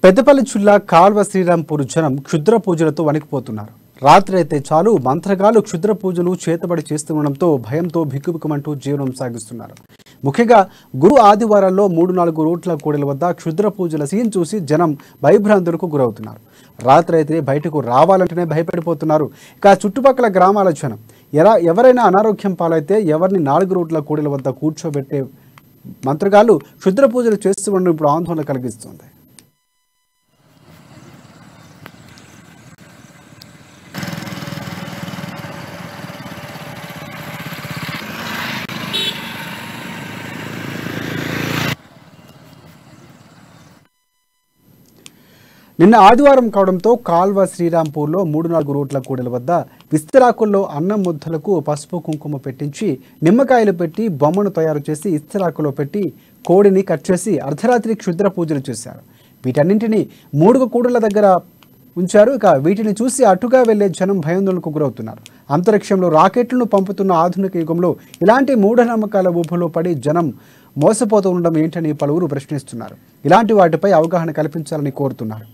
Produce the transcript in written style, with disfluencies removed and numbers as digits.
పెద్దపల్లి జిల్లా కాల్వ శ్రీరాంపూర్ జనం క్షుద్ర పూజలతో వణికిపోతున్నారు. రాత్రి అయితే చాలు మంత్రగాలు క్షుద్ర పూజలు చేతబడి చేస్తుండడంతో భయంతో బిక్కుబిక్కుమంటూ జీవనం సాగిస్తున్నారు. ముఖ్యంగా గురు ఆదివారాల్లో 3-4 రోడ్ల కూడల వద్ద క్షుద్ర పూజల సీన్ చూసి జనం భయభ్రాంతులకు గురవుతున్నారు. రాత్రి అయితే బయటకు రావాలంటేనే భయపడిపోతున్నారు. ఇక చుట్టుపక్కల గ్రామాల జనం ఎవరైనా అనారోగ్యం పాలైతే ఎవరిని 4 రోడ్ల కూడల వద్ద కూర్చోబెట్టే మంత్రగాలు క్షుద్ర పూజలు చేస్తూ ఉండడం ఇప్పుడు ఆందోళన కలిగిస్తుంది. నిన్న ఆదివారం కావడంతో కాల్వ శ్రీరాంపూర్లో 3-4 రోడ్ల కూడల వద్ద విస్తరాకుల్లో అన్నం ముద్దలకు పసుపు కుంకుమ పెట్టించి నిమ్మకాయలు పెట్టి బొమ్మను తయారు చేసి ఇస్తరాకులో పెట్టి కోడిని కట్ చేసి అర్ధరాత్రి క్షుద్ర పూజలు చేశారు. వీటన్నింటినీ 3 కూడల దగ్గర ఉంచారు. ఇక వీటిని చూసి అటుగా వెళ్లే జనం భయాందోళనకు గురవుతున్నారు. అంతరిక్షంలో రాకెట్లను పంపుతున్న ఆధునిక యుగంలో ఇలాంటి మూఢనమ్మకాల ఊబులో పడి జనం మోసపోతూ ఉండడం ఏంటని పలువురు ప్రశ్నిస్తున్నారు. ఇలాంటి వాటిపై అవగాహన కల్పించాలని కోరుతున్నారు.